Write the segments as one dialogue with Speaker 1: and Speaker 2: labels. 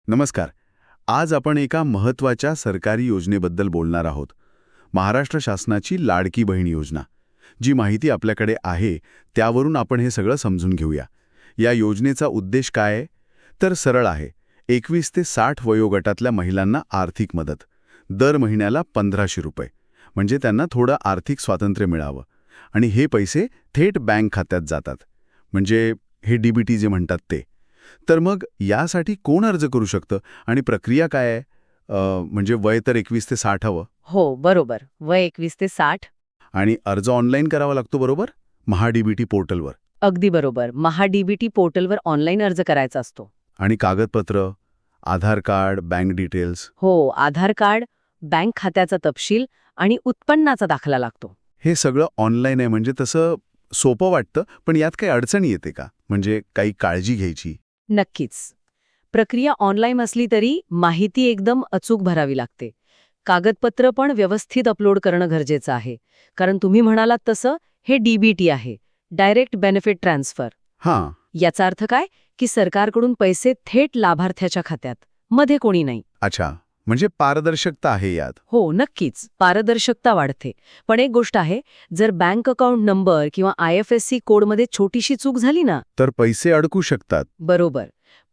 Speaker 1: नमस्कार. आज आपण एका महत्त्वाच्या सरकारी योजनेबद्दल बोलणार आहोत. महाराष्ट्र शासनाची लाडकी बहीण योजना. जी माहिती आपल्याकडे आहे त्यावरून आपण हे सगळं समजून घेऊया. या योजनेचा उद्देश काय आहे? तर सरळ आहे. 21 ते 60 वयोगटातल्या महिलांना आर्थिक मदत. दर महिन्याला 1500 रुपये. म्हणजे त्यांना थोडं आर्थिक स्वातंत्र्य मिळावं. आणि हे पैसे थेट बँक खात्यात जातात. म्हणजे हे डीबीटी जे म्हणतात ते. तर मग यासाठी कोण अर्ज करू शकतं आणि प्रक्रिया काय आहे? म्हणजे वय तर 21 ते 60 हवं.
Speaker 2: हो, बरोबर. वय 21 ते 60.
Speaker 1: आणि अर्ज ऑनलाईन करावा लागतो, बरोबर? महाडीबीटी पोर्टलवर.
Speaker 2: अगदी बरोबर. महाडीबीटी पोर्टलवर ऑनलाईन अर्ज करायचा असतो.
Speaker 1: आणि कागदपत्र, आधार कार्ड, बँक डिटेल्स.
Speaker 2: हो, आधार कार्ड, बँक खात्याचा तपशील आणि उत्पन्नाचा दाखला लागतो.
Speaker 1: हे सगळं ऑनलाईन आहे म्हणजे तसं सोपं वाटतं, पण यात काही अडचणी येते का? म्हणजे काही काळजी घ्यायची?
Speaker 2: नक्कीच. प्रक्रिया ऑनलाईन असली तरी माहिती एकदम अचूक भरावी लागते. कागदपत्र पण व्यवस्थित अपलोड करणं गरजेचं आहे. कारण तुम्ही म्हणालात तसं हे डीबीटी आहे, डायरेक्ट बेनिफिट ट्रान्सफर.
Speaker 1: हां.
Speaker 2: याचा अर्थ काय की सरकारकडून पैसे थेट लाभार्थ्याच्या खात्यात, मध्ये कोणी नाही.
Speaker 1: अच्छा. म्हणजे पारदर्शकता आहे यात.
Speaker 2: हो, नक्कीच. पारदर्शकता वाढते. पण एक गोष्ट आहे, जर बँक अकाउंट नंबर किंवा IFSC कोडमध्ये छोटीशी चूक झाली ना,
Speaker 1: तर पैसे अडकू शकतात.
Speaker 2: बरोबर,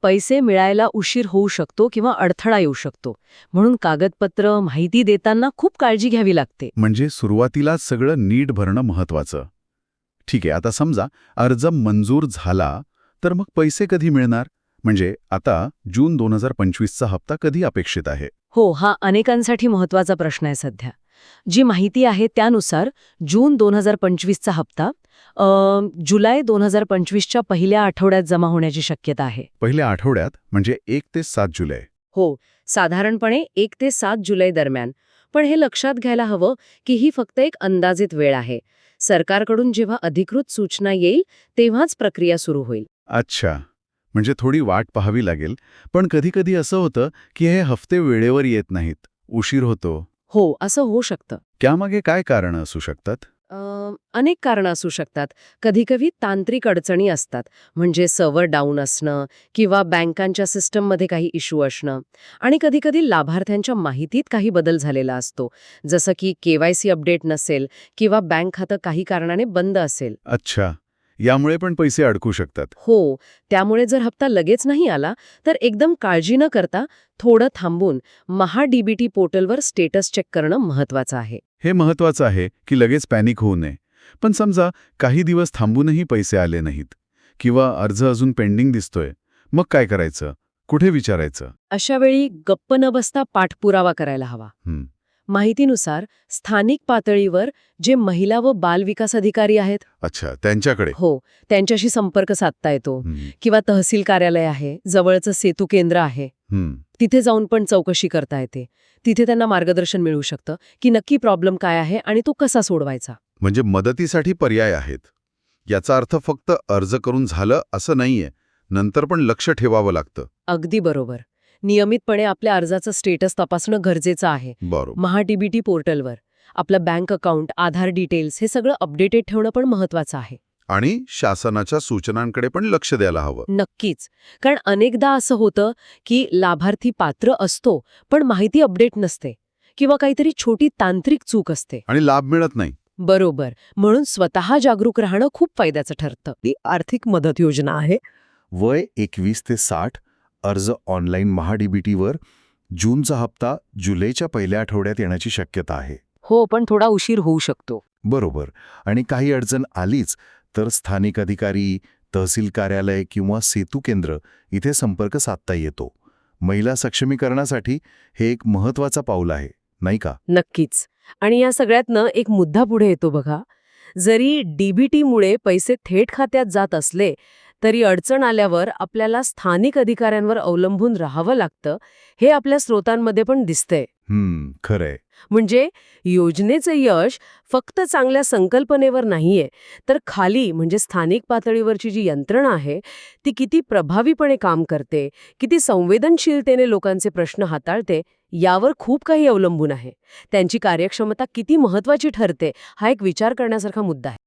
Speaker 2: पैसे मिळायला उशीर होऊ शकतो किंवा अडथळा येऊ शकतो. म्हणून कागदपत्र, माहिती देताना खूप काळजी घ्यावी लागते.
Speaker 1: म्हणजे सुरुवातीला सगळं नीट भरणं महत्वाचं. ठीक आहे, आता समजा अर्ज मंजूर झाला, तर मग पैसे कधी मिळणार? म्हणजे आता जून 2025चा हप्ता कधी अपेक्षित आहे?
Speaker 2: हो, हा अनेकांसाठी महत्वाचा प्रश्न आहे सध्या. जी माहिती आहे त्यानुसार जून 2025चा हप्ता जुलै 2025च्या पहिल्या आठवड्यात जमा होण्याची शक्यता आहे.
Speaker 1: पहिल्या आठवड्यात म्हणजे 1 ते 7 जुलै.
Speaker 2: हो, साधारणपणे 1 ते 7 जुलै दरम्यान. पण हे लक्षात घ्यायला हवं की ही फक्त एक अंदाजित वेळ आहे. सरकारकडून जेव्हा अधिकृत सूचना येईल तेव्हाच प्रक्रिया सुरू होईल.
Speaker 1: अच्छा. म्हणजे थोडी वाट पाहावी लागेल. पण कधी-कधी असं होतं की हे हफ्ते वेळेवर येत नाहीत, उशीर होतो.
Speaker 2: हो, असं होऊ शकतं.
Speaker 1: त्यामागे काय कारणं असू शकतात?
Speaker 2: अनेक कारणं असू शकतात. कधी-कधी तांत्रिक अडचणी असतात, म्हणजे सर्व्हर डाऊन असणं किंवा बँकांच्या सिस्टममध्ये काही इश्यू असणं. आणि कधी-कधी लाभार्थ्यांच्या माहितीत काही बदल झालेला असतो, जसं की KYC अपडेट नसेल किंवा बँक खातं काही कारणाने बंद असेल.
Speaker 1: अच्छा. यामुळे पण पैसे अडकू शकतात.
Speaker 2: हो, त्यामुळे जर हप्ता लगेच नाही आला तर एकदम काळजी न करता थोडं थांबून महाडीबीटी पोर्टलवर स्टेटस चेक करणं महत्वाचं आहे.
Speaker 1: हे महत्वाचं आहे की लगेच पॅनिक होऊ नये. पण समजा काही दिवस थांबूनही पैसे आले नाहीत किंवा अर्ज अजून पेंडिंग दिसतोय, मग काय करायचं? कुठे विचारायचं?
Speaker 2: अशा वेळी गप्प न बसता पाठपुरावा करायला हवा.
Speaker 1: हं.
Speaker 2: माहितीनुसार स्थानिक पातळीवर जे महिला व बाल विकास अधिकारी आहेत,
Speaker 1: अच्छा, त्यांच्याकडे.
Speaker 2: हो, त्यांच्याशी संपर्क साधता येतो.
Speaker 1: हं.
Speaker 2: किंवा तहसील कार्यालय आहे, जवळचं सेतू केंद्र आहे,
Speaker 1: हं.
Speaker 2: तिथे जाऊन पण चौकशी करता येते. तिथे त्यांना मार्गदर्शन मिळू शकतं की नक्की प्रॉब्लेम काय आहे आणि तो कसा सोडवायचा.
Speaker 1: म्हणजे मदतीसाठी पर्याय आहेत. याचा अर्थ फक्त अर्ज करून झालं असं नाहीये. नंतर पण लक्ष ठेवावं लागतं.
Speaker 2: अगदी बरोबर. नियमितपणे आपल्या अर्जाचं स्टेटस तपासणं गरजेचं आहे.
Speaker 1: बरोबर.
Speaker 2: महाडीबीटी पोर्टलवर आपलं बँक अकाउंट, आधार डिटेल्स हे सगळं अपडेटेड ठेवणं पण महत्वाचं आहे.
Speaker 1: आणि शासनाच्या सूचनांकडे पण लक्ष द्यायला हवं.
Speaker 2: नक्कीच. कारण अनेकदा असं होतं की लाभार्थी पात्र असतो पण माहिती अपडेट नसते किंवा काहीतरी छोटी तांत्रिक चूक असते.
Speaker 1: आणि लाभ मिळत नाही.
Speaker 2: बरोबर. म्हणून स्वतः जागरूक राहणं खूप फायद्याचं ठरतं.
Speaker 3: ही आर्थिक मदत योजना आहे. वय 21 ते 60. अर्ज ऑनलाईन महाडीबीटीवर. जूनचा हप्ता जुलैच्या पहिल्या आठवड्यात येण्याची शक्यता आहे.
Speaker 2: हो, पण थोडा उशीर होऊ शकतो.
Speaker 3: बरोबर. आणि काही अडचण आलीच तर स्थानिक अधिकारी, तहसील कार्यालय किंवा सेतू केंद्र इथे संपर्क साधता येतो. महिला सक्षमीकरणासाठी हे एक महत्वाचं पाऊल आहे, नाही का?
Speaker 2: नक्कीच. आणि या सगळ्यातनं एक मुद्दा पुढे येतो बघा. जरी डीबीटीमुळे पैसे थेट खात्यात जात असले तरी अडचण आल्यावर आपल्याला स्थानिक अधिकाऱ्यांवर अवलंबून राहावं लागतं, हे आपल्या स्रोतांमध्ये पण दिसतंय.
Speaker 3: खरंय.
Speaker 2: म्हणजे योजनेचं यश फक्त चांगल्या संकल्पनेवर नाहीये, तर खाली म्हणजे स्थानिक पातळीवरची जी यंत्रणा आहे ती किती प्रभावीपणे काम करते, किती संवेदनशीलतेने लोकांचे प्रश्न हाताळते, यावर खूप काही अवलंबून आहे. त्यांची कार्यक्षमता किती महत्वाची ठरते, हा एक विचार करण्यासारखा मुद्दा आहे.